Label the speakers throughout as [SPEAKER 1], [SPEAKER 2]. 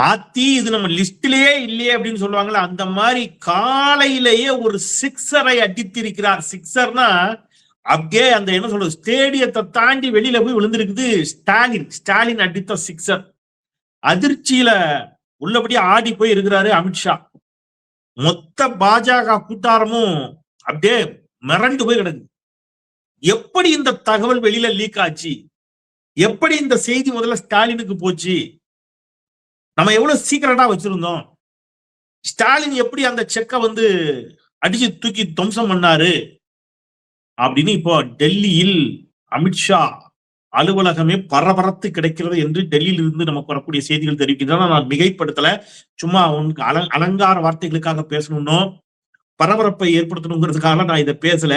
[SPEAKER 1] ஆத்தி இது நம்ம லிஸ்டிலேயே இல்லையே அப்படின்னு சொல்லுவாங்கல்ல, அந்த மாதிரி காலையிலேயே ஒரு சிக்ஸரை அடித்திருக்கிறார். சிக்ஸர்னா அப்படியே அந்த என்ன சொல்றது, ஸ்டேடியத்தை தாண்டி வெளியில போய் விழுந்திருக்குது. ஸ்டாலின் அடித்த சிக்ஸர். அதிர்ச்சியில உள்ளபடியே ஆடி போய் இருக்கிறாரு அமித்ஷா. மொத்த பாஜக கூட்டாரமும் அப்படியே மிரண்டு போய் கிடக்கு. எப்படி இந்த தகவல் வெளியில லீக் ஆச்சு? எப்படி இந்த செய்தி முதல்ல ஸ்டாலினுக்கு போச்சு? நம்ம எவ்வளவு சீக்கிரட்டா வச்சிருந்தோம்? ஸ்டாலின் எப்படி அந்த செக்கை அடிச்சு தூக்கி துவம்சம் பண்ணாரு அப்படின்னு இப்போ டெல்லியில் அமித்ஷா அலுவலகமே பரபரத்து கிடைக்கிறது என்று டெல்லியில் இருந்து நமக்கு வரக்கூடிய செய்திகள் தெரிவிக்கின்றன. நான் மிகைப்படுத்தல, சும்மா உனக்கு அலங்கார வார்த்தைகளுக்காக பேசணும்னோ பரபரப்பை ஏற்படுத்தணுங்கிறதுக்காக நான் இதை பேசல.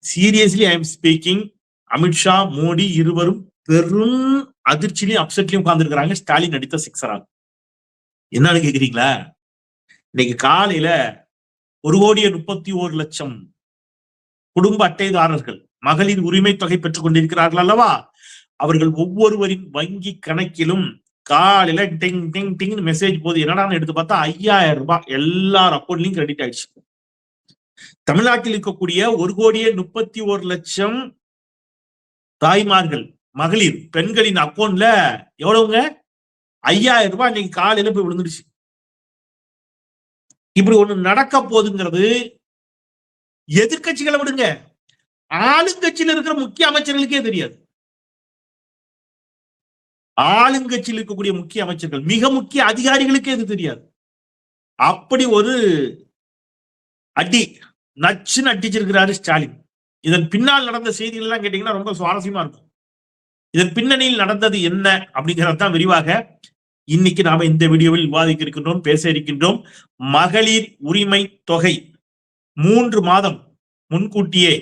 [SPEAKER 1] Seriously I am speaking. Amit Shah Modi இருவரும் பெரும் அதிர்ச்சியிலையும் அப்செட்லயும் உட்கார்ந்துருக்கிறாங்க ஸ்டாலின் அடித்த சிக்ஸரா. என்னன்னு கேக்குறீங்களா? இன்னைக்கு காலையில 1,31,00,000 குடும்ப அட்டைதாரர்கள் மகளிர் உரிமை தொகை பெற்றுக் கொண்டிருக்கிறார்கள் அல்லவா? அவர்கள் ஒவ்வொருவரின் வங்கி கணக்கிலும் காலையில டிங் டிங் டிங் மெசேஜ் போகுது. என்னடா எடுத்து பார்த்தா 5,000 ரூபாய் எல்லார் அக்கௌண்ட்லயும் கிரெடிட் ஆயிடுச்சு. தமிழ்நாட்டில் இருக்கக்கூடிய 1,31,00,000 தாய்மார்கள் மகளிர் பெண்களின் அக்கௌண்ட்ல எவ்வளவுங்க? 5,000 ரூபாய் இன்னைக்கு காலையில போய் விழுந்துடுச்சு. இப்படி ஒண்ணு நடக்க போகுதுங்கிறது எதிர்கட்சிகளை விடுங்க, ஆளுங்கட்சியில் இருக்கிற முக்கிய அமைச்சர்களுக்கே தெரியாது. ஆளுங்கட்சியில் இருக்கக்கூடிய முக்கிய அமைச்சர்கள், மிக முக்கிய அதிகாரிகளுக்கே இது தெரியாது. அப்படி ஒரு அடி நச்சுன்னு அடிச்சிருக்கிறாரு ஸ்டாலின். இதன் பின்னால் நடந்த செய்திகள் எல்லாம் கேட்டீங்கன்னா ரொம்ப சுவாரஸ்யமா இருக்கும். இதன் பின்னணியில் நடந்தது என்ன அப்படிங்கிறதான் விரிவாக இன்னைக்கு நாம இந்த வீடியோவில் விவாதிக்க இருக்கின்றோம், பேச இருக்கின்றோம். மகளிர் உரிமை தொகை 3 மாதம் முன்கூட்டியே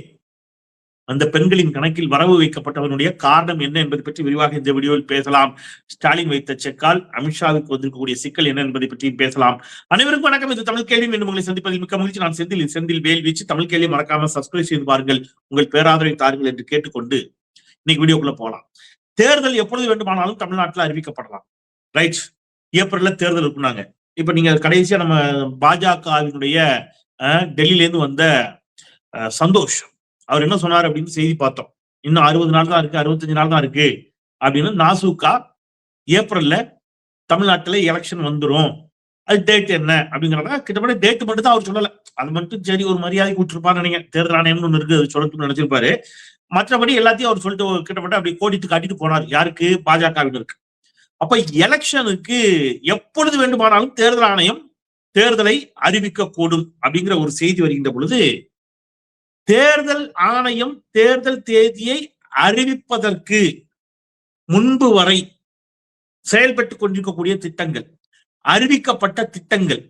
[SPEAKER 1] அந்த பெண்களின் கணக்கில் வரவு வைக்கப்பட்டவனுடைய காரணம் என்ன என்பதை பற்றி விரிவாக இந்த வீடியோவில் பேசலாம். ஸ்டாலின் வைத்த செக்கால் அமித்ஷாவுக்கு வந்திருக்கக்கூடிய சிக்கல் என்ன என்பதை பற்றி பேசலாம். அனைவருக்கும் வணக்கம். இது தமிழ் கேள்வி. மீண்டும் உங்களை சந்திப்பதில் மிக்க மகிழ்ச்சி. நான் செந்தில் வேல் வீச்சு. தமிழ் கேள்வி மறக்காம சப்ஸ்கிரைப் செய்து பாருங்கள், உங்கள் பேராதரவை தாருங்கள் என்று கேட்டுக்கொண்டு இன்னைக்கு வீடியோக்குள்ள போகலாம். தேர்தல் எப்பொழுது வேண்டுமானாலும் தமிழ்நாட்டில் அறிவிக்கப்படலாம். ரைட், ஏப்ரல்ல தேர்தல் இருக்குனாங்க. இப்ப நீங்க கடைசியா நம்ம பாஜகவினுடைய டெல்லியில இருந்து வந்த சந்தோஷ் அவர் என்ன சொன்னார் அப்படின்னு செய்தி பார்த்தோம். இன்னும் 60 நாள் தான் இருக்கு, 65 நாள் தான் இருக்கு அப்படின்னு. நாசூக்கா ஏப்ரல்ல தமிழ்நாட்டுல எலெக்ஷன் வந்துடும், அது டேட் என்ன அப்படிங்கிறத கிட்டத்தட்ட டேட் மட்டும் தான் அவர் சொல்லல. அது மட்டும் சரி ஒரு மரியாதை கூட்டிருப்பான்னு நினைக்கிறேன். தேர்தல் ஆணையம்னு ஒண்ணு இருக்கு, அது சொல்லணும்னு நினைச்சிருப்பாரு. மற்றபடி எல்லாத்தையும் அவர் சொல்லிட்டு கிட்டத்தட்ட அப்படி கோடிட்டு காட்டிட்டு போனார். யாருக்கு? பாஜகவினருக்கு. அப்ப எலெக்ஷனுக்கு எப்பொழுது வேண்டுமானாலும் தேர்தல் ஆணையம் தேர்தலை அறிவிக்க கூடும் அப்படிங்கிற ஒரு செய்தி வருகின்ற பொழுது, தேர்தல் ஆணையம் தேர்தல் தேதியை அறிவிப்பதற்கு முன்பு வரை செயல்பட்டுக் கொண்டிருக்கக்கூடிய திட்டங்கள், அறிவிக்கப்பட்ட திட்டங்கள்,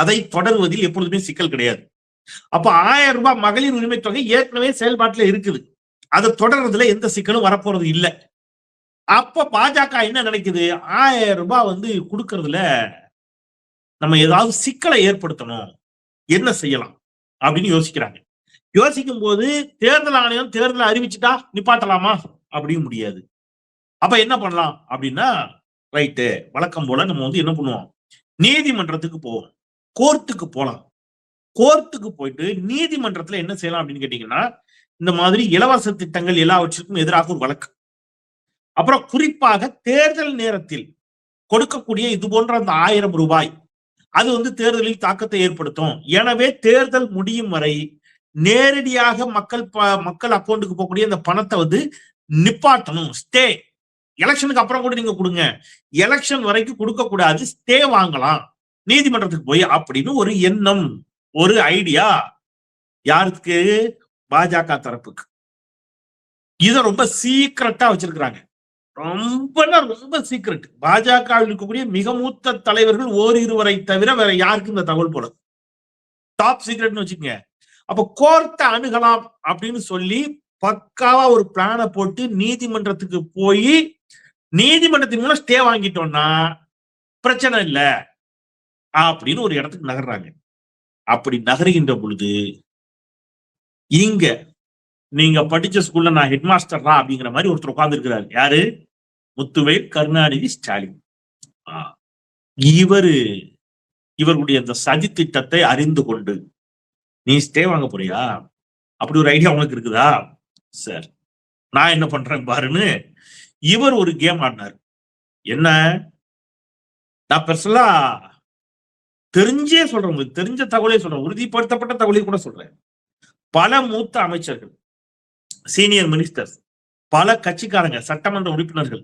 [SPEAKER 1] அதை தொடர்வதில் எப்பொழுதுமே சிக்கல் கிடையாது. அப்ப 1000 ரூபாய் மகளிர் உரிமை தொகை ஏற்கனவே செயல்பாட்டுல இருக்குது, அதை தொடர்றதுல எந்த சிக்கலும் வரப்போறது இல்லை. அப்ப பாஜக என்ன நினைக்குது? 1000 ரூபாய் கொடுக்கறதுல நம்ம ஏதாவது சிக்கலை ஏற்படுத்தணும், என்ன செய்யலாம் அப்படின்னு யோசிக்கிறாங்க. யோசிக்கும் போது தேர்தல் ஆணையம் தேர்தலை அறிவிச்சுட்டா நிப்பாட்டலாமா? அப்படியும் முடியாது. அப்ப என்ன பண்ணலாம் அப்படின்னா, ரைட்டு வழக்கம் போல நம்ம என்ன பண்ணுவோம், நீதிமன்றத்துக்கு போவோம், கோர்ட்டுக்கு போலாம். கோர்ட்டுக்கு போயிட்டு நீதிமன்றத்துல என்ன செய்யலாம் அப்படின்னு கேட்டீங்கன்னா, இந்த மாதிரி இலவச திட்டங்கள் எல்லாவற்றிற்கும் எதிராக ஒரு வழக்கு, அப்புறம் குறிப்பாக தேர்தல் நேரத்தில் கொடுக்கக்கூடிய இது போன்ற அந்த 1000 ரூபாய் அது தேர்தலில் தாக்கத்தை ஏற்படுத்தும். எனவே தேர்தல் முடியும் வரை நேரடியாக மக்கள் அக்கௌண்ட்டுக்கு போகக்கூடிய அந்த பணத்தை நிப்பாட்டணும், ஸ்டே. எலெக்ஷனுக்கு அப்புறம் கூட நீங்க கொடுங்க, எலெக்ஷன் வரைக்கும் கொடுக்க கூடாது, ஸ்டே வாங்கலாம் நீதிமன்றத்துக்கு போய் அப்படின்னு ஒரு எண்ணம், ஒரு ஐடியா. யாருக்கு? பாஜக தரப்புக்கு. இத ரொம்ப சீக்கிரட்டா வச்சிருக்கிறாங்க. ரொம்ப சீக்கிரட். பாஜகவில் இருக்கக்கூடிய மிக மூத்த தலைவர்கள் ஓரிருவரை தவிர வேற யாருக்கும் இந்த தகவல் போல டாப் சீக்ரெட்னு வச்சுக்கோங்க. அப்ப கோர்ட்டை அணுகலாம் அப்படின்னு சொல்லி பக்காவா ஒரு பிளான போட்டு நீதிமன்றத்துக்கு போய் நீதிமன்றத்தின் மூலம் ஸ்டே வாங்கிட்டோம்னா பிரச்சனை இல்லை அப்படின்னு ஒரு இடத்துக்கு நகர்றாங்க. அப்படி நகர்கின்ற பொழுது இங்க நீங்க படிச்ச ஸ்கூல்ல நான் ஹெட் மாஸ்டர்ரா அப்படிங்கிற மாதிரி ஒருத்தர் உட்கார்ந்து இருக்கிறாரு. யாரு? முத்துவேல் கருணாநிதி ஸ்டாலின். இவருடைய இந்த சதி திட்டத்தை அறிந்து கொண்டு, நீ ஸ்டே வாங்க போறியா, அப்படி ஒரு ஐடியா உனக்கு இருக்குதா சார், நான் என்ன பண்றேன் பாருன்னு இவர் ஒரு கேம் ஆடினார். என்ன, நான் பெருசலா தெரிஞ்சே சொல்றேன், உங்களுக்கு தெரிஞ்ச தகவலே சொல்றேன், உறுதிப்படுத்தப்பட்ட தகவலை கூட சொல்றேன். பல மூத்த அமைச்சர்கள், சீனியர் மினிஸ்டர்ஸ், பல கட்சிக்காரங்க, சட்டமன்ற உறுப்பினர்கள்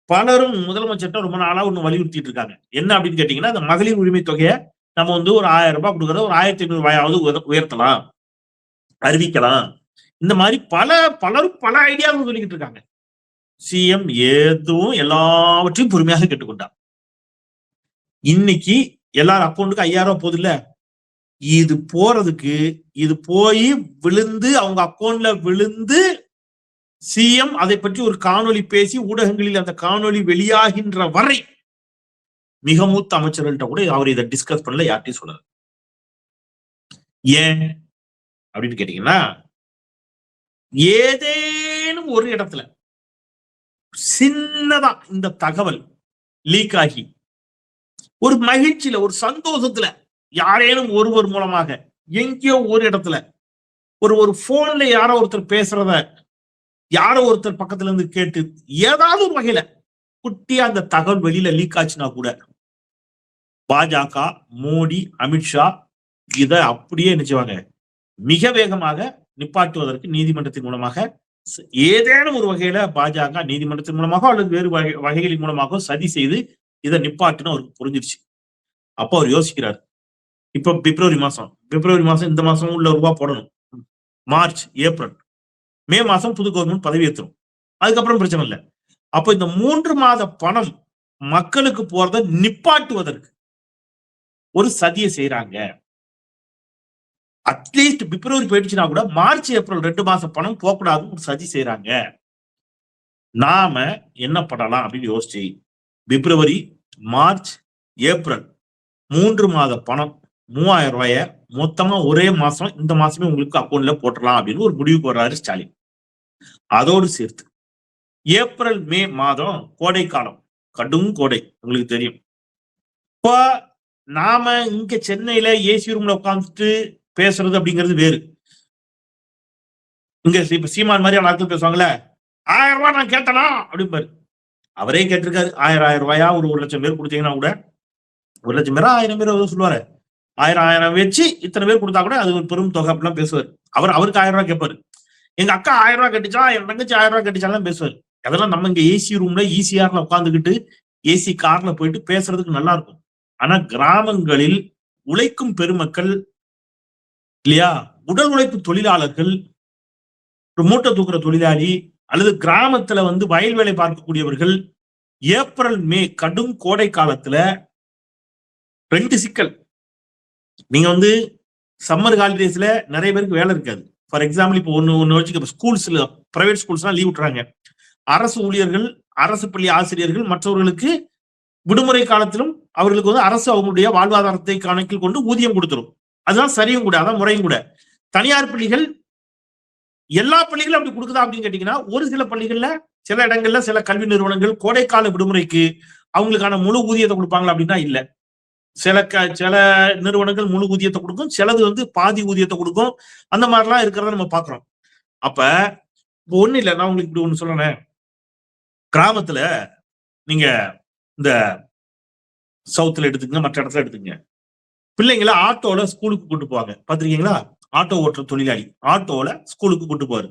[SPEAKER 1] பலரும் முதலமைச்சர்கிட்ட ரொம்ப நாளா ஒண்ணு வலியுறுத்திட்டு இருக்காங்க. என்ன அப்படின்னு கேட்டீங்கன்னா, இந்த மகளிர் உரிமை தொகையை நம்ம வந்து ஒரு 1000 ரூபாய் கொடுக்கறத ஒரு 1500 ரூபாயாவது உயர்த்தலாம், அறிவிக்கலாம். இந்த மாதிரி பலரும் பல ஐடியாவும் சொல்லிக்கிட்டு இருக்காங்க. சிஎம் எதுவும் எல்லாவற்றையும் பொறுமையாக கேட்டுக்கொண்டார். இன்னைக்கு எல்லாரும் அக்கௌண்ட்டுக்கு 5000 ரூபாய் போகுது இல்ல, இது போறதுக்கு, இது போய் விழுந்து அவங்க அக்கௌண்ட்ல விழுந்து சிஎம் அதை பற்றி ஒரு காணொலி பேசி ஊடகங்களில் அந்த காணொலி வெளியாகின்ற வரை மிக மூத்த அமைச்சர்கள்ட்ட கூட அவர் இதை டிஸ்கஸ் பண்ணல, யார்ட்டையும் சொல்லல. ஏன் அப்படின்னு கேட்டீங்கன்னா, ஏதேனும் ஒரு இடத்துல சின்னதா இந்த தகவல் லீக் ஆகி ஒரு மகிழ்ச்சியில, ஒரு சந்தோஷத்துல, யாரேனும் ஒருவர் மூலமாக எங்கேயோ ஒரு இடத்துல ஒரு போன்ல யாரோ ஒருத்தர் பேசுறத யாரோ ஒருத்தர் பக்கத்துல இருந்து கேட்டு ஏதாவது ஒரு வகையில குட்டியா அந்த தகவல் வெளியில லீக் ஆச்சுன்னா கூட பாஜக, மோடி, அமித்ஷா இதை அப்படியே நினைச்சுவாங்க, மிக வேகமாக நிப்பாட்டுவதற்கு நீதிமன்றத்தின் மூலமாக, ஏதேனும் ஒரு வகையில பாஜக நீதிமன்றத்தின் மூலமாக அல்லது வேறு வகைகளின் மூலமாக சதி செய்து இதை நிப்பாட்டுன்னு அவருக்கு புரிஞ்சிருச்சு. அப்போ அவர் யோசிக்கிறார், இப்ப பிப்ரவரி மாசம் இந்த மாசம் உள்ள ரூபாய் போடணும், மார்ச், ஏப்ரல், மே மாசம் புது கவர்மெண்ட் பதவி ஏற்றும், அதுக்கப்புறம் பிரச்சனை இல்லை. அப்ப இந்த 3 மாத பணம் மக்களுக்கு போறதை நிப்பாட்டுவதற்கு ஒரு சதியை செய்யறாங்க. அட்லீஸ்ட் பிப்ரவரி போயிடுச்சுன்னா கூட மார்ச், ஏப்ரல் 2 மாசம் பணம் போகக்கூடாதுன்னு ஒரு சதி செய்யறாங்க. நாம என்ன பண்ணலாம் அப்படின்னு யோசிச்சு பிப்ரவரி, மார்ச், ஏப்ரல் 3 மாத பணம் 3000 ரூபாய மொத்தமா ஒரே மாசம், இந்த மாசமே உங்களுக்கு அக்கௌண்ட்ல போட்டுடலாம் அப்படின்னு ஒரு முடிவுக்கு வர்றாரு ஸ்டாலின். அதோடு சேர்த்து ஏப்ரல், மே மாதம் கோடை காலம், கடும் கோடை, உங்களுக்கு தெரியும். இப்போ நாம இங்க சென்னையில ஏசி ரூம்ல உட்காந்துட்டு பேசுறது அப்படிங்கிறது வேறு. இங்க இப்ப சீமான் மாதிரி ஆட்கள் பேசுவாங்கல்ல, 1000 ரூபாய் நான் கேட்டனா அப்படிம்பாரு. அவரே கேட்டிருக்காரு, 1000 ரூபாயா ஒரு 1 லட்சம் பேர் கொடுத்தீங்கன்னா கூட, 1 லட்சம் பேரா 1000 பேர் சொல்லுவாரு, 1000 வச்சு இத்தனை பேர் கொடுத்தா கூட அது ஒரு பெரும் தொகை அப்படிலாம் பேசுவார். அவருக்கு 1000 ரூபாய் கேட்பாரு. எங்க அக்கா 1000 ரூபாய் கட்டிச்சா, என் தங்கச்சி 1000 ரூபாய் கட்டிச்சாலும் பேசுவாரு. அதெல்லாம் நம்ம இங்க ஏசி ரூம்ல ஈசிஆர்ல உட்காந்துக்கிட்டு ஏசி கார்ல போயிட்டு பேசுறதுக்கு நல்லா இருக்கும். ஆனா கிராமங்களில் உழைக்கும் பெருமக்கள் இல்லையா, உடல் உழைப்பு தொழிலாளர்கள், மூட்டை தூக்குற தொழிலாளி அல்லது கிராமத்துல வந்து வயல் வேலை பார்க்கக்கூடியவர்கள், ஏப்ரல், மே கடும் கோடை காலத்துல 2 சிக்கல். நீங்க வந்து சம்மர் ஹாலிடேஸ்ல நிறைய பேருக்கு வேலை இருக்காது. ஃபார் எக்ஸாம்பிள் இப்போ ஒன்னு வச்சுக்க, ஸ்கூல்ஸ்ல பிரைவேட் ஸ்கூல்ஸ்லாம் லீவ் விட்டுறாங்க. அரசு ஊழியர்கள், அரசு பள்ளி ஆசிரியர்கள் மற்றவர்களுக்கு விடுமுறை காலத்திலும் அவர்களுக்கு வந்து அரசு அவங்களுடைய வாழ்வாதாரத்தை கணக்கில் கொண்டு ஊதியம் கொடுத்துரும். அதுதான் சரியும் கூட, அதான் முறையும் கூட. தனியார் பள்ளிகள், எல்லா பள்ளிகளும் அப்படி கொடுக்குதா அப்படின்னு கேட்டீங்கன்னா, ஒரு சில பள்ளிகள்ல, சில இடங்கள்ல, சில கல்வி நிறுவனங்கள் கோடைக்கால விடுமுறைக்கு அவங்களுக்கான முழு ஊதியத்தை கொடுப்பாங்களா அப்படின்னா இல்ல. சில நிறுவனங்கள் முழு ஊதியத்தை கொடுக்கும், சிலது வந்து பாதி ஊதியத்தை கொடுக்கும். அந்த மாதிரிலாம் இருக்கிறத நம்ம பாக்குறோம். அப்ப ஒண்ணு இல்ல, நான் உங்களுக்கு இப்படி ஒண்ணு சொல்றேன். கிராமத்துல நீங்க இந்த சவுத்துல எடுத்துக்கங்க, மற்ற இடத்துல எடுத்துக்கங்க, பிள்ளைங்களை ஆட்டோல ஸ்கூலுக்கு கூட்டு போவாங்க, பாத்திருக்கீங்களா? ஆட்டோ ஓட்டுற தொழிலாளி ஆட்டோல ஸ்கூலுக்கு கூட்டு போவாரு.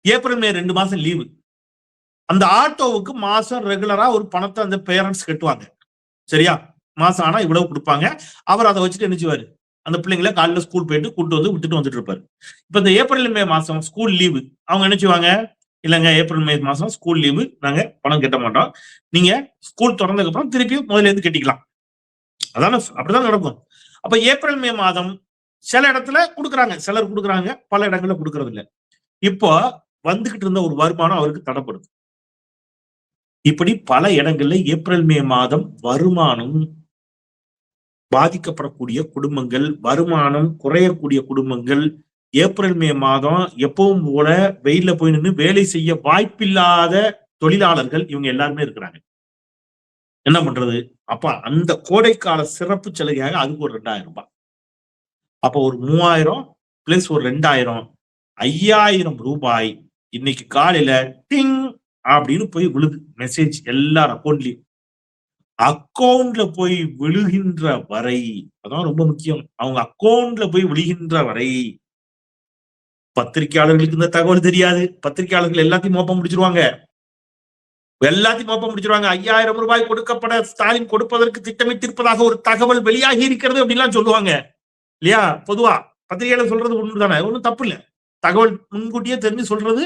[SPEAKER 1] ஏப்ரல், மே 2 மாசம் லீவு. அந்த ஆட்டோவுக்கு மாசம் ரெகுலரா ஒரு பணத்தை அந்த பேரண்ட்ஸ் கட்டுவாங்க, சரியா? மாசம் ஆனா இவ்வளவு கொடுப்பாங்க. அவர் அதை வச்சுட்டு நினைச்சுவாரு, அந்த பிள்ளைங்களை காலையில ஸ்கூல் போயிட்டு கூட்டு வந்து விட்டுட்டு வந்துட்டு இருப்பாரு. இப்ப இந்த ஏப்ரல், மே மாசம் ஸ்கூல் லீவு, அவங்க நினைச்சுவாங்க, இல்லைங்க ஏப்ரல், மே மாசம் ஸ்கூல் லீவு, நாங்க பணம் கட்ட மாட்டோம், நீங்க ஸ்கூல் திறந்ததுக்கு அப்புறம் திருப்பி முதல்ல இருந்து கட்டிக்கலாம். அதான, அப்படிதான் நடக்கும். அப்ப ஏப்ரல், மே மாதம் சில இடத்துல கொடுக்குறாங்க, சிலர் கொடுக்குறாங்க, பல இடங்கள்ல கொடுக்கறது இல்லை. இப்போ வந்துகிட்டு இருந்த ஒரு வருமானம் அவருக்கு தடைப்படுது. இப்படி பல இடங்கள்ல ஏப்ரல், மே மாதம் வருமானம் பாதிக்கப்படக்கூடிய குடும்பங்கள், வருமானம் குறையக்கூடிய குடும்பங்கள், ஏப்ரல், மே மாதம் எப்பவும் போல வெயில்ல போய் நின்று வேலை செய்ய வாய்ப்பில்லாத தொழிலாளர்கள், இவங்க எல்லாருமே இருக்கிறாங்க. என்ன பண்றது? அப்ப அந்த கோடைக்கால சிறப்பு சலுகையாக அதுக்கு ஒரு 2000 ரூபாய். அப்ப ஒரு 3000 பிளஸ் ஒரு 2000 5000 ரூபாய் இன்னைக்கு காலையில டிங் அப்படின்னு போய் விழுது மெசேஜ் எல்லார் அக்கௌண்ட்லயும். அக்கௌண்ட்ல போய் விழுகின்ற வரை, அதான் ரொம்ப முக்கியம். அவங்க அக்கௌண்ட்ல போய் விழுகின்ற வரை பத்திரிகையாளர்களுக்கு இந்த தகவல் தெரியாது. பத்திரிகையாளர்கள் எல்லாத்தையும் மோப்பம் முடிச்சிருவாங்க. எல்லாத்தையும் மோப்பம் முடிச்சிருவாங்க. 5000 ரூபாய் கொடுக்கப்பட ஸ்டாலின் கொடுப்பதற்கு திட்டமிட்டிருப்பதாக ஒரு தகவல் வெளியாகி இருக்கிறது அப்படின்லாம் சொல்லுவாங்க இல்லையா? பொதுவா பத்திரிகையாளர் சொல்றது ஒண்ணு தானே, ஒண்ணும் தப்பு இல்ல. தகவல் முன்கூட்டியே தெரிஞ்சு சொல்றது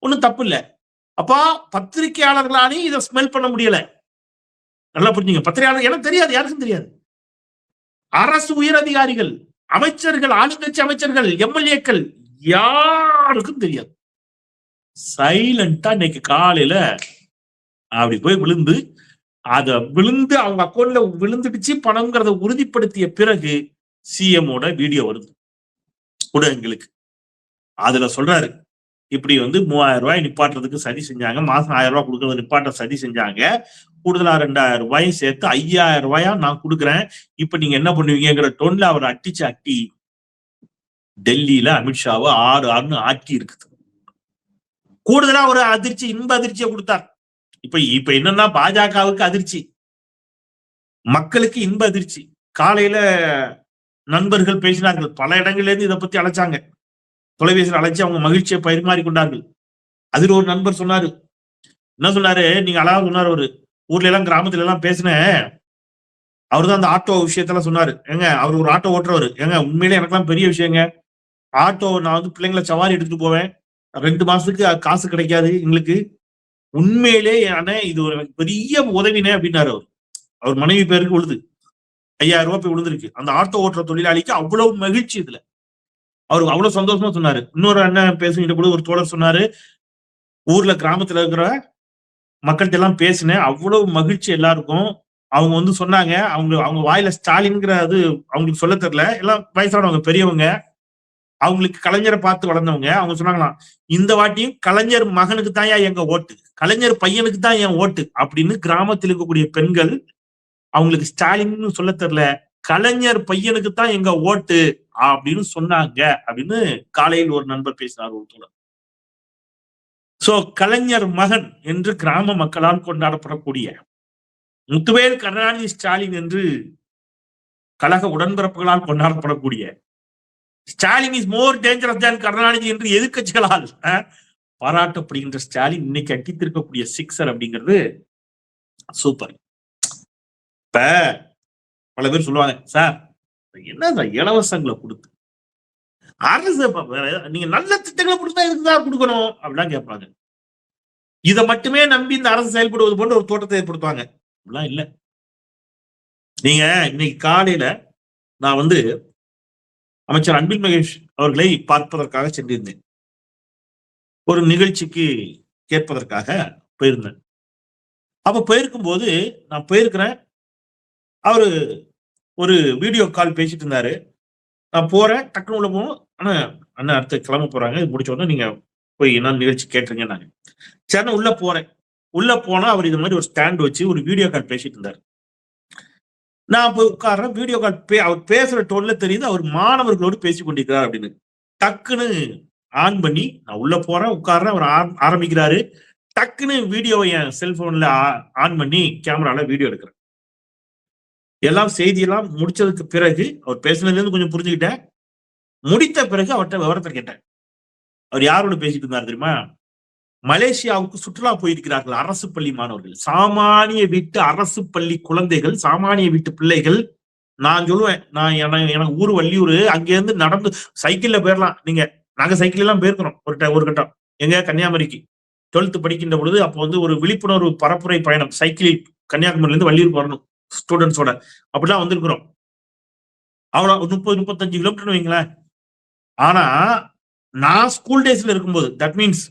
[SPEAKER 1] ஒண்ணும் தப்பு இல்ல. அப்பா பத்திரிகையாளர்களானே இதை ஸ்மெல் பண்ண முடியல. நல்லா புரிஞ்சுங்க. பத்திரிகையாளர் எனக்கு தெரியாது, யாருக்கும் தெரியாது. அரசு உயர் அதிகாரிகள், அமைச்சர்கள், ஆளுங்கட்சி அமைச்சர்கள், எம்எல்ஏக்கள் யாருக்கும் தெரியாது. சைலண்டா இன்னைக்கு காலையில அப்படி போய் விழுந்து, அத விழுந்து அவங்க அக்கௌண்ட்ல விழுந்துடுச்சு பணம்ங்கிறத உறுதிப்படுத்திய பிறகு சிஎமோட வீடியோ வருது ஊடகங்களுக்கு. அதுல சொல்றாரு, இப்படி 3000 ரூபாய் நிப்பாட்டுறதுக்கு சதி செஞ்சாங்க, மாசம் 1000 ரூபாய் கொடுக்கறது நிப்பாட்ட சதி செஞ்சாங்க, கூடுதலா 2000 ரூபாயும் சேர்த்து 5000 ரூபாயா நான் கொடுக்குறேன், இப்ப நீங்க என்ன பண்ணுவீங்கிற டோன்ல அவர் அட்டிச்சு அட்டி டெல்லியில அமித்ஷாவை 6 ஆட்டி இருக்குது. கூடுதலா ஒரு அதிர்ச்சி, இன்ப அதிர்ச்சியை கொடுத்தார். இப்ப என்னன்னா பாஜகவுக்கு அதிர்ச்சி, மக்களுக்கு இன்ப அதிர்ச்சி. காலையில நண்பர்கள் பேசினார்கள், பல இடங்கள்ல இருந்து இதை பத்தி அழைச்சாங்க, தொலைபேசியில் அழைச்சு அவங்க மகிழ்ச்சியை பரிமாறி கொண்டார்கள். அதில் ஒரு நண்பர் சொன்னாரு, என்ன சொன்னாரு, நீங்க அழகா சொன்னாரு, ஒரு ஊர்ல எல்லாம் கிராமத்துல எல்லாம் பேசின அவருதான் அந்த ஆட்டோ விஷயத்தெல்லாம் சொன்னாரு. ஏங்க அவர் ஒரு ஆட்டோ ஓட்டுறவர், ஏங்க உண்மையிலே எனக்கெல்லாம் பெரிய விஷயங்க. ஆட்டோ நான் பிள்ளைங்களை சவாரி எடுத்துட்டு போவேன், 2 மாசத்துக்கு காசு கிடைக்காது எங்களுக்கு, உண்மையிலே இது ஒரு பெரிய உதவினே அப்படின்னாரு. அவர் மனைவி பேருக்கு விழுது 5000 ரூபாய் போய் விழுந்திருக்கு. அந்த ஆட்டோ ஓட்டுற தொழிலாளிக்கு அவ்வளவு மகிழ்ச்சி. இதுல அவருக்கு அவ்வளவு சந்தோஷமா சொன்னாரு. இன்னொரு அண்ணன் பேசுகிட்ட கூட ஒரு தோழர் சொன்னாரு, ஊர்ல கிராமத்துல இருக்கிற மக்கள்கிட்ட எல்லாம் பேசினேன், அவ்வளவு மகிழ்ச்சி எல்லாருக்கும். அவங்க சொன்னாங்க, அவங்க வாயில ஸ்டாலின்ங்கிற அது அவங்களுக்கு சொல்ல தெரியல, எல்லாம் வயசானவங்க பெரியவங்க, அவங்களுக்கு கலைஞரை பார்த்து வளர்ந்தவங்க. அவங்க சொன்னாங்களாம், இந்த வாட்டியும் கலைஞர் மகனுக்கு தான் எங்க ஓட்டு, கலைஞர் பையனுக்கு தான் என் ஓட்டு அப்படின்னு. கிராமத்தில் இருக்கக்கூடிய பெண்கள் அவங்களுக்கு ஸ்டாலின் சொல்ல தெரியல, கலைஞர் பையனுக்கு தான் எங்க ஓட்டு அப்படின்னு சொன்னாங்க அப்படின்னு காலையில் ஒரு நண்பர் பேசினார் ஒரு தோழர். சோ கலைஞர் மகன் என்று கிராம மக்களால் கொண்டாடப்படக்கூடிய முத்துவேல் கருணாநிதி ஸ்டாலின் என்று கழக உடன்பிறப்புகளால் கொண்டாடப்படக்கூடிய Stalin is more dangerous than Karunanidhi என்று எதிர்கட்சிகளால் பாராட்டப்படுகின்ற ஸ்டாலின் இன்னைக்கு அடித்திருக்கக்கூடிய சிக்ஸர் அப்படிங்கிறது சூப்பர். இப்ப பல பேர் சொல்லுவாங்க, சார் என்ன இலவசங்களை கொடுத்து அரசு நீங்க நல்ல திட்டங்களை கொடுத்தா இதுதான் கொடுக்கணும் அப்படிலாம் கேட்பாங்க. இதை மட்டுமே நம்பி இந்த அரசு செயல்படுவது போன்ற ஒரு தோட்டத்தை ஏற்படுத்துவாங்க. அப்படிலாம் இல்ல. நீங்க இன்னைக்கு காலையில நான் அமைச்சர் அன்பில் மகேஷ் அவர்களை பார்ப்பதற்காக சென்றிருந்தேன். ஒரு நிகழ்ச்சிக்கு கேட்பதற்காக போயிருந்தேன். அப்ப போயிருக்கும் போது நான் போயிருக்கிறேன், அவரு ஒரு வீடியோ கால் பேசிட்டு இருந்தாரு. நான் போறேன், டக்குனு உள்ள போவோம், ஆனா அண்ணன் அடுத்த கிளம்ப போறாங்க, இது முடிச்ச உடனே நீங்க போய் என்ன நிகழ்ச்சி கேட்டுருங்க. நாங்க சரி உள்ள போறேன். உள்ள போனா அவர் இது மாதிரி ஒரு ஸ்டாண்ட் வச்சு ஒரு வீடியோ கால் பேசிட்டு இருந்தாரு. நான் போய் உட்கார்றேன். வீடியோ கால் அவர் பேசுற டோன்ல தெரியுது அவர் மாணவர்களோடு பேசி கொண்டிருக்கிறார் அப்படின்னு. டக்குன்னு ஆன் பண்ணி நான் உள்ள போறேன், உட்கார்றேன், அவர் ஆரம்பிக்கிறாரு. டக்குன்னு வீடியோவை என் செல்போன்ல ஆன் பண்ணி கேமரால வீடியோ எடுக்கிறேன். எல்லாம் செய்தியெல்லாம் முடிச்சதுக்கு பிறகு அவர் பேசுனதுல இருந்து கொஞ்சம் புரிஞ்சுக்கிட்டேன். முடித்த பிறகு அவர்கிட்ட விவரத்தை கேட்டேன். அவர் யாரோட பேசிட்டு இருந்தார் தெரியுமா? மலேசியாவுக்கு சுற்றுலா போயிருக்கிறார்கள் அரசு பள்ளி மாணவர்கள், சாமானிய வீட்டு அரசு பள்ளி குழந்தைகள், சாமானிய வீட்டு பிள்ளைகள். நான் சொல்லுவேன், எனக்கு ஊர் வள்ளியூர், அங்க இருந்து நடந்து சைக்கிள்ல போயிடலாம். நாங்க சைக்கிள் எல்லாம் போயிருக்கிறோம் ஒரு கட்டம், எங்க கன்னியாகுமரிக்கு 12th படிக்கின்ற பொழுது. அப்போ ஒரு விழிப்புணர்வு பரப்புரை பயணம், சைக்கிளில் கன்னியாகுமரியில இருந்து வள்ளியூர் வரணும் ஸ்டூடெண்ட்ஸோட, அப்படிலாம் வந்திருக்கிறோம். அவ்வளவு 30-35 கிலோமீட்டர் வைங்களேன். ஆனா நான் ஸ்கூல் டேஸ்ல இருக்கும்போது, தட் மீன்ஸ்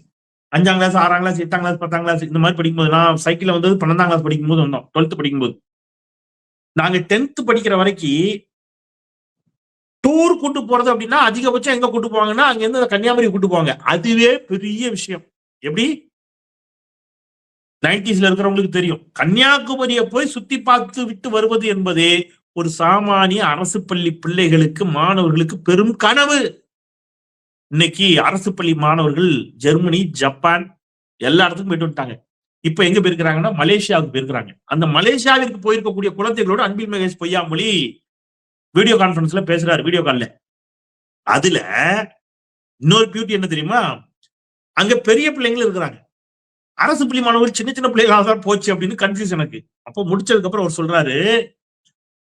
[SPEAKER 1] 5ஆம் கிளாஸ், 6ஆம் கிளாஸ், 8ஆம் கிளாஸ், 10ஆம் கிளாஸ் இந்த மாதிரி படிக்கும்போது, நான் சைக்கிள்ல 12ஆம் கிளாஸ் படிக்கும்போது வந்தோம். 12th படிக்கும்போது நாங்க 10th படிக்கிற வரைக்கும் டூர் கூட்டு போறது அப்படின்னா அதிகபட்சம் எங்க கூட்டு போவாங்கன்னா அங்க இருந்து கன்னியாகுமரி கூட்டு போவாங்க. அதுவே பெரிய விஷயம். எப்படி 90s இருக்கிறவங்களுக்கு தெரியும். கன்னியாகுமரியை போய் சுத்தி பார்த்து விட்டு வருவது என்பதே ஒரு சாமானிய அரசு பள்ளி பிள்ளைகளுக்கு, மாணவர்களுக்கு பெரும் கனவு. இன்னைக்கு அரசு பள்ளி மாணவர்கள் ஜெர்மனி, ஜப்பான் எல்லா இடத்துக்கும் போயிட்டு வந்துட்டாங்க. இப்ப எங்க போயிருக்கிறாங்கன்னா மலேசியாவுக்கு போயிருக்கிறாங்க. அந்த மலேசியாவிற்கு போயிருக்கக்கூடிய குழந்தைகளோட அன்பில் மகேஷ் பொய்யாமொழி வீடியோ கான்பரன்ஸ்ல பேசுறாரு, வீடியோ கால்ல. அதுல இன்னொரு பியூட்டி என்ன தெரியுமா, அங்க பெரிய பிள்ளைங்களும் இருக்கிறாங்க. அரசு பள்ளி மாணவர்கள் சின்ன சின்ன பிள்ளைகளாக தான் போச்சு அப்படின்னு கன்ஃபியூஸ் எனக்கு. அப்போ முடிச்சதுக்கு அப்புறம் அவர் சொல்றாரு,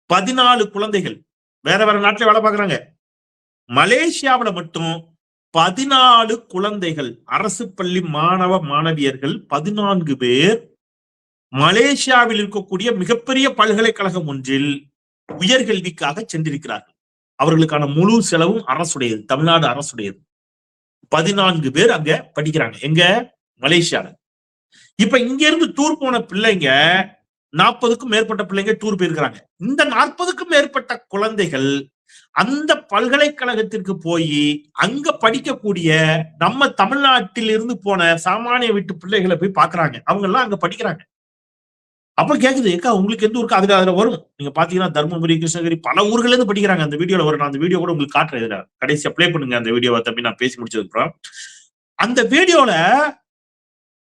[SPEAKER 1] 14 குழந்தைகள் வேற வேற நாட்டுல வேலை பார்க்கறாங்க. மலேசியாவில மட்டும் 14 குழந்தைகள், அரசு பள்ளி மாணவ மாணவியர்கள் 14 பேர் மலேசியாவில் இருக்கக்கூடிய மிகப்பெரிய பல்கலைக்கழகம் ஒன்றில் உயர்கல்விக்காக சென்றிருக்கிறார்கள். அவர்களுக்கான முழு செலவும் அரசுடையது, தமிழ்நாடு அரசுடையது. 14 பேர் அங்க படிக்கிறாங்க. எங்க? மலேசியால. இப்ப இங்க இருந்து டூர் போன பிள்ளைங்க 40க்கும் மேற்பட்ட பிள்ளைங்க டூர் போயிருக்கிறாங்க. இந்த 40க்கும் மேற்பட்ட குழந்தைகள் அந்த பல்கலைக்கழகத்திற்கு போய் அங்க படிக்கக்கூடிய நம்ம தமிழ்நாட்டில் இருந்து போன சாமானிய வீட்டு பிள்ளைகளை போய் பாக்குறாங்க. அவங்க எல்லாம் அங்க படிக்கிறாங்க. அப்ப கேக்குது, ஏக்கா உங்களுக்கு எந்த ஊருக்கு? அதுல வரும். நீங்க பாத்தீங்கன்னா தர்மபுரி, கிருஷ்ணகிரி பல ஊர்கள்ல இருந்து படிக்கிறாங்க. அந்த வீடியோல வரும். நான் அந்த வீடியோ கூட உங்களுக்கு காட்டுறேன். இதுல கடைசியா ப்ளே பண்ணுங்க அந்த வீடியோவை தம்பி, நான் பேசி முடிச்சதுக்கு அப்புறம். அந்த வீடியோல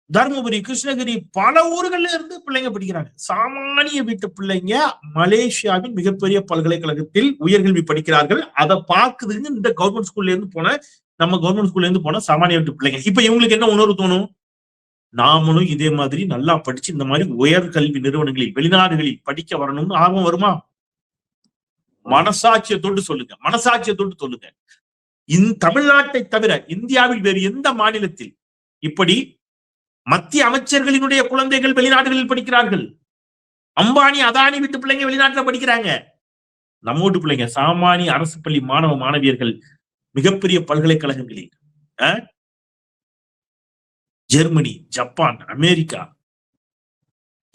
[SPEAKER 1] தர்மபுரி, கிருஷ்ணகிரி பல ஊர்கள்ல இருந்து பிள்ளைங்க படிக்கிறாங்க. சாமானிய வீட்டு பிள்ளைங்க மலேசியாவின் மிகப்பெரிய பல்கலைக்கழகத்தில் உயர்கல்வி படிக்கிறார்கள். அதை பார்க்குதுன்னு இந்த கவர்மெண்ட் ஸ்கூல்ல இருந்து போன, நம்ம கவர்மெண்ட் ஸ்கூல்ல இருந்து போன சாமானிய வீட்டு பிள்ளைங்க. இப்ப இவங்களுக்கு என்ன உணர்வு தோணும்? நாமளும் இதே மாதிரி நல்லா படிச்சு இந்த மாதிரி உயர்கல்வி நிறுவனங்களில், வெளிநாடுகளில் படிக்க வரணும்னு ஆர்வம் வருமா? மனசாட்சியத்தோடு சொல்லுங்க, மனசாட்சியத்தோடு சொல்லுங்க. தமிழ்நாட்டை தவிர இந்தியாவில் வேறு எந்த மாநிலத்தில் இப்படி மத்திய அமைச்சர்களினுடைய குழந்தைகள் வெளிநாடுகளில் படிக்கிறார்கள்? அம்பானி, அதானி வீட்டு பிள்ளைங்க வெளிநாட்டுல படிக்கிறாங்க. நம்ம வீட்டு பிள்ளைங்க சாமானிய அரசு பள்ளி மாணவ மாணவியர்கள் மிகப்பெரிய பல்கலைக்கழகங்களில், ஜெர்மனி, ஜப்பான், அமெரிக்கா,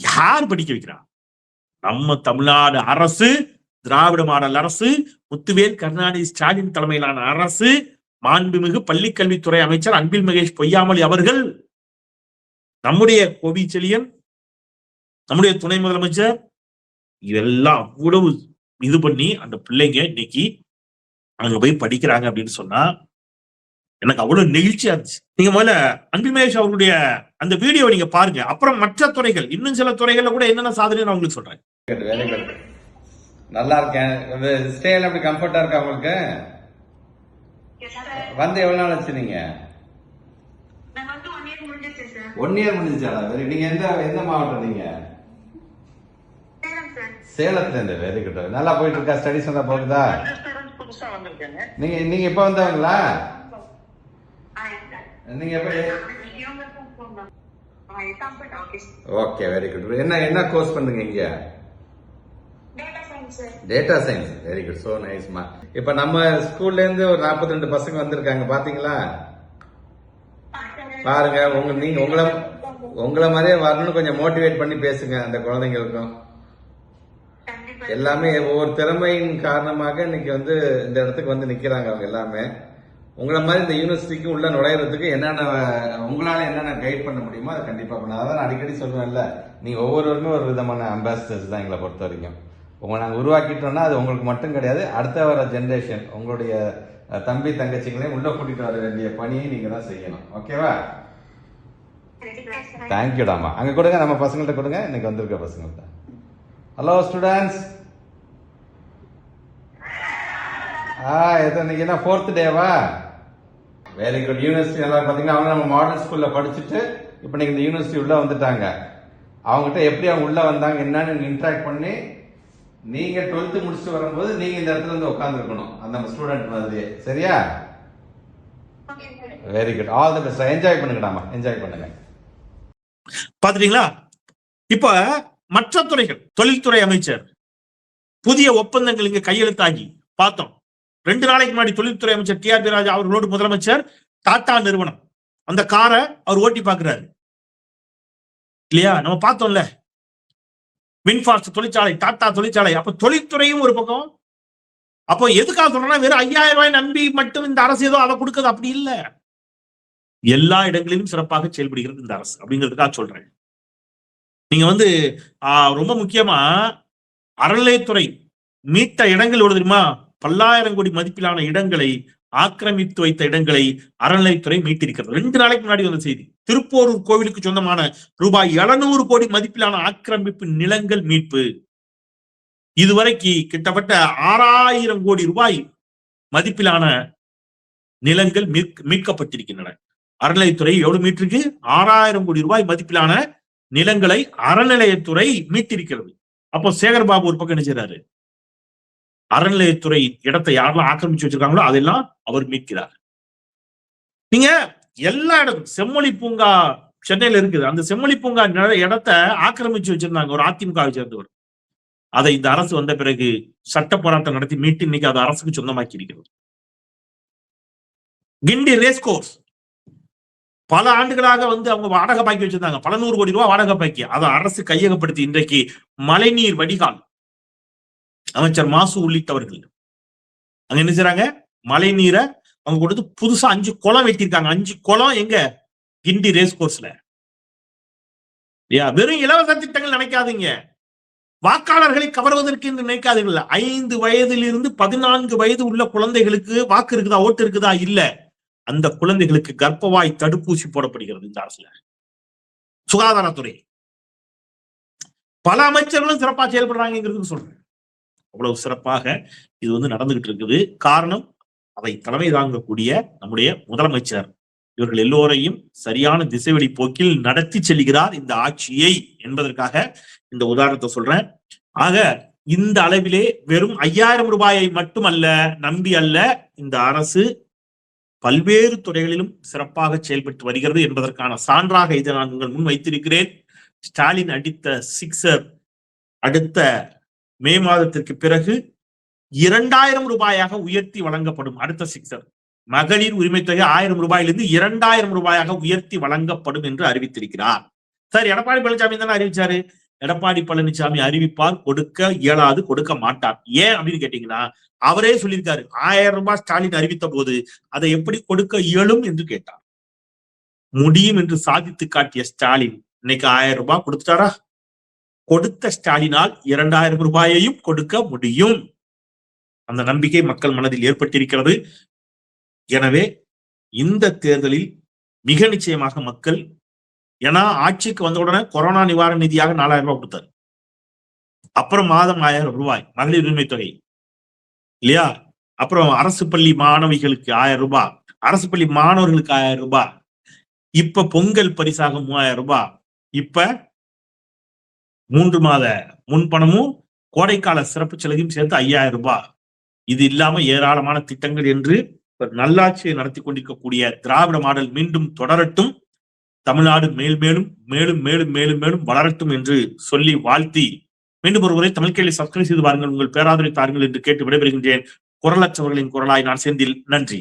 [SPEAKER 1] யார் படிக்க வைக்கிறா? நம்ம தமிழ்நாடு அரசு, திராவிட மாடல் அரசு, முத்துவேல் கருணாநிதி ஸ்டாலின் தலைமையிலான அரசு, மாண்புமிகு பள்ளிக்கல்வித்துறை அமைச்சர் அன்பில் மகேஷ் பொய்யாமொழி அவர்கள், நம்முடைய கோவி செழியன், நம்முடைய துணை முதலமைச்சர், இதெல்லாம் அவ்வளவு இது பண்ணி அந்த பிள்ளைங்க இன்னைக்கு அங்க போய் படிக்கிறாங்க அப்படின்னு சொன்னா எனக்கு அவ்வளவு நெகிழ்ச்சியா இருந்துச்சு. நீங்க முதல்ல அன்பில் மகேஷ் அவருடைய அந்த வீடியோ நீங்க பாருங்க. அப்புறம் மற்ற துறைகள், இன்னும் சில துறைகள்ல கூட என்னென்ன சாதனை நான் உங்களுக்கு சொல்றேன்.
[SPEAKER 2] நல்லா இருக்கேன். ஸ்டேல அப்படி கம்ஃபர்ட்டா இருக்கா உங்களுக்கு? வந்து எவ்வளவு நாள் ஆச்சு நீங்க? 1 இயர் முடிஞ்சாடா? நீங்க எந்த மாவட்டம்? நீங்க சேலத்துல இருந்து. Very good. நல்லா போயிட்டு இருக்கா? ஸ்டடிஸ் நல்லா போகுதா? நீங்க இப்ப வந்தவங்களா? நீங்க ஓகே, வெரி குட். என்ன கோர்ஸ் பண்ணுங்க இங்க? Data science. Very good, so நைஸ்மா. இப்ப நம்ம ஸ்கூல்ல இருந்து ஒரு 42 பசங்க வந்திருக்காங்க, பாத்தீங்களா? பாருங்க, நீங்க உங்களை மாதிரியே வரணும்னு கொஞ்சம் மோட்டிவேட் பண்ணி பேசுங்க அந்த குழந்தைங்களுக்கும். எல்லாமே ஒவ்வொரு திறமையின் காரணமாக இன்னைக்கு வந்து இந்த இடத்துக்கு வந்து நிக்கிறாங்க. அவங்க எல்லாமே உங்களை மாதிரி இந்த யூனிவர்சிட்டிக்கு உள்ள நுழையிறதுக்கு உங்களால என்னென்ன கைட் பண்ண முடியுமோ அதை கண்டிப்பா பண்ண. அதான் நான் அடிக்கடி சொல்லுவேன்ல, நீங்க ஒவ்வொருவருமே ஒரு விதமான அம்பாசிடர்ஸ் தான் எங்களை பொறுத்த வரைக்கும். உங்களை நாங்கள் உருவாக்கிட்டோம்னா அது உங்களுக்கு மட்டும் கிடையாது, அடுத்த வர ஜென்ரேஷன், உங்களுடைய தம்பி தங்கச்சிங்களையும் உள்ள கூட்டிட்டு வர வேண்டிய பணியை நீங்க தான் செய்யணும். ஓகேவா? தேங்க்யூடாமா. அங்க கொடுங்க, நம்ம பசங்கள்ட்ட கொடுங்க, இன்னைக்கு வந்திருக்க பசங்கள்ட்ட. Hello students. இன்னைக்கு என்ன 4th டேவா? Very good. யூனிவர்சிட்டி நல்லா பாத்தீங்கன்னா அவங்க நம்ம மாடல் ஸ்கூல்ல படிச்சுட்டு இப்ப நீங்க இந்த யூனிவர்சிட்டி உள்ள வந்துட்டாங்க. அவங்ககிட்ட எப்படி அவங்க உள்ள வந்தாங்க என்னன்னு இன்டராக்ட் பண்ணி, நீங்க 12th முடிச்சுட்டு வரும்போது நீங்க இந்த இடத்துல வந்து உட்கார்ந்து இருக்கணும் அந்த ஸ்டூடெண்ட் மாதிரியே. சரியா? Very good. All the best. Enjoy பண்ணுங்கடாமா, என்ஜாய் பண்ணுங்க.
[SPEAKER 1] பாத்துட்டீங்களா? இப்ப மற்ற துறைகள், தொழில்துறை அமைச்சர் புதிய ஒப்பந்தங்கள் இங்க கையெழுத்தாகி பார்த்தோம். 2 நாளைக்கு முன்னாடி தொழில்துறை அமைச்சர் TRP ராஜா அவர்களோடு முதலமைச்சர் டாடா நிறுவனம் அந்த காரை அவர் ஓட்டி பாக்குறாரு இல்லையா? நம்ம பார்த்தோம்ல, வின்ஃபாஸ்ட் தொழிற்சாலை, டாடா தொழிற்சாலை. அப்ப தொழில்துறையும் ஒரு பக்கம். அப்போ எதுக்காக சொல்றேன்னா, வெறும் 5000 ரூபாய் நம்பி மட்டும் இந்த அரசு ஏதோ அதை கொடுக்குது அப்படி இல்ல, எல்லா இடங்களிலும் சிறப்பாக செயல்படுகிறது இந்த அரசு அப்படிங்கிறதுக்காக சொல்றேன். நீங்க வந்து ரொம்ப முக்கியமா அறநிலையத்துறை மீட்ட இடங்கள் எவ்வளவு தெரியுமா? 10,000 கோடி மதிப்பிலான இடங்களை, ஆக்கிரமித்து வைத்த இடங்களை அறநிலையத்துறை மீட்டிருக்கிறது. 2 நாளைக்கு முன்னாடி வந்த செய்தி. திருப்போரூர் கோவிலுக்கு சொந்தமான ரூபாய் 700 கோடி மதிப்பிலான ஆக்கிரமிப்பு நிலங்கள் மீட்பு. இதுவரைக்கு கிட்டத்தட்ட 6,000 கோடி ரூபாய் மதிப்பிலான நிலங்கள் மீட்கப்பட்டிருக்கின்றன. அறநிலையத்துறை எவ்வளவு மீட்டிருக்கு? 6,000 கோடி ரூபாய் மதிப்பிலான நிலங்களை அறநிலையத்துறை மீட்டிருக்கிறது. அப்போ சேகர்பாபு ஒரு பக்கம் என்ன செய்றாரு? அறநிலையத்துறை இடத்தை யாரெல்லாம் ஆக்கிரமிச்சு வச்சிருக்காங்களோ அதெல்லாம் அவர் மீட்கிறார். நீங்க எல்லா இடத்தும் செம்மொழி பூங்கா சென்னையில இருக்குது. அந்த செம்மொழி பூங்கா இடத்தை ஆக்கிரமிச்சு வச்சிருந்தாங்க ஒரு அதிமுகவை சேர்ந்தவர். அதை இந்த அரசு வந்த பிறகு சட்ட போராட்டம் நடத்தி மீட்டு இன்னைக்கு அது அரசுக்கு சொந்தமாக்கி இருக்கிறது. கிண்டி ரேஸ் கோர்ஸ் பல ஆண்டுகளாக வந்து அவங்க வாடகை பாக்கி வச்சிருந்தாங்க. பல 100 கோடி ரூபாய் வாடகை பாக்கி. அதை அரசு கையகப்படுத்தி இன்றைக்கு மழைநீர் வடிகால் அமைச்சர் மாசு உள்ளிட்டவர்கள் அங்க என்ன செய்றாங்க? மழை நீரை அவங்க கொடுத்து புதுசா 5 குளம் வெட்டியிருக்காங்க. 5 குளம் எங்க? கிண்டி ரேஸ் கோர்ஸ்ல. வெறும் இலவச திட்டங்கள் நினைக்காதீங்க. வாக்காளர்களை கவர்வதற்கு என்று நினைக்காதீர்கள். 5 வயதிலிருந்து 14 வயது உள்ள குழந்தைகளுக்கு வாக்கு இருக்குதா, ஓட்டு இருக்குதா? இல்ல. அந்த குழந்தைகளுக்கு கர்ப்பவாய் தடுப்பூசி போடப்படுகிறது இந்த அரசுல. சுகாதாரத்துறை பல அமைச்சர்களும் சிறப்பா செயல்படுறாங்கிறது சொல்றேன். அவ்வளவு சிறப்பாக இது வந்து நடந்துகிட்டு இருக்குது. காரணம், அதை தலைமை தாங்கக்கூடிய நம்முடைய முதலமைச்சர் இவர்கள் எல்லோரையும் சரியான திசைவழி போக்கில் நடத்தி செல்கிறார் இந்த ஆட்சியை என்பதற்காக இந்த உதாரணத்தை சொல்றேன். ஆக இந்த அளவிலே வெறும் 5,000 ரூபாயை மட்டுமல்ல நம்பி அல்ல இந்த அரசு பல்வேறு துறைகளிலும் சிறப்பாக செயல்பட்டு வருகிறது என்பதற்கான சான்றாக இதை நான் உங்கள் முன் வைத்திருக்கிறேன். ஸ்டாலின் அடித்த சிக்ஸர் அடுத்த மே மாதத்திற்கு பிறகு 2,000 ரூபாயாக உயர்த்தி வழங்கப்படும். அடுத்த சிக்ஸர் மகளிர் உரிமை தொகை 1,000 ரூபாயிலிருந்து 2,000 ரூபாயாக உயர்த்தி வழங்கப்படும் என்று அறிவித்திருக்கிறார். சார், எடப்பாடி பழனிசாமி தானே அறிவிச்சாரு. எடப்பாடி பழனிசாமி அறிவிப்பார், கொடுக்க இயலாது, கொடுக்க மாட்டார். ஏன் அப்படின்னு கேட்டீங்கன்னா, அவரே சொல்லியிருக்காரு 1,000 ரூபாய் ஸ்டாலின் அறிவித்த போது அதை எப்படி கொடுக்க இயலும் என்று கேட்டார். முடியும் என்று சாதித்து காட்டிய ஸ்டாலின் இன்னைக்கு 1,000 ரூபாய் கொடுத்துட்டாரா? கொடுத்த ஸ்டாலினால் 2,000 ரூபாயையும் கொடுக்க முடியும். அந்த நம்பிக்கை மக்கள் மனதில் ஏற்பட்டிருக்கிறது. எனவே இந்த தேர்தலில் மிக நிச்சயமாக மக்கள், ஏன்னா ஆட்சிக்கு வந்த உடனே கொரோனா நிவாரண நிதியாக 4,000 ரூபாய் கொடுத்தாரு. அப்புறம் மாதம் 1,000 ரூபாய் மகளிர் உரிமை தொகை இல்லையா? அப்புறம் அரசு பள்ளி மாணவிகளுக்கு 1,000 ரூபாய், அரசு பள்ளி மாணவர்களுக்கு 1,000 ரூபாய், இப்ப பொங்கல் பரிசாக 3,000 ரூபாய், இப்ப 3 மாத முன்பணமும் கோடைக்கால சிறப்பு செலவையும் சேர்த்து 5,000 ரூபாய். இது இல்லாம ஏராளமான திட்டங்கள் என்று நல்லாட்சியை நடத்தி கொண்டிருக்கக்கூடிய திராவிட மாடல் மீண்டும் தொடரட்டும். தமிழ்நாடு மேலும் மேலும் மேலும் மேலும் மேலும் வளரட்டும் என்று சொல்லி வாழ்த்தி மீண்டும் ஒரு முறை தமிழ் கேள்வி சப்ஸ்கிரைப் செய்து பாருங்கள். உங்கள் பேராதரவை தாருங்கள் என்று கேட்டு விடைபெறுகின்றேன். குரலற்றவர்களின் குரலாய் நான் செந்தில். நன்றி.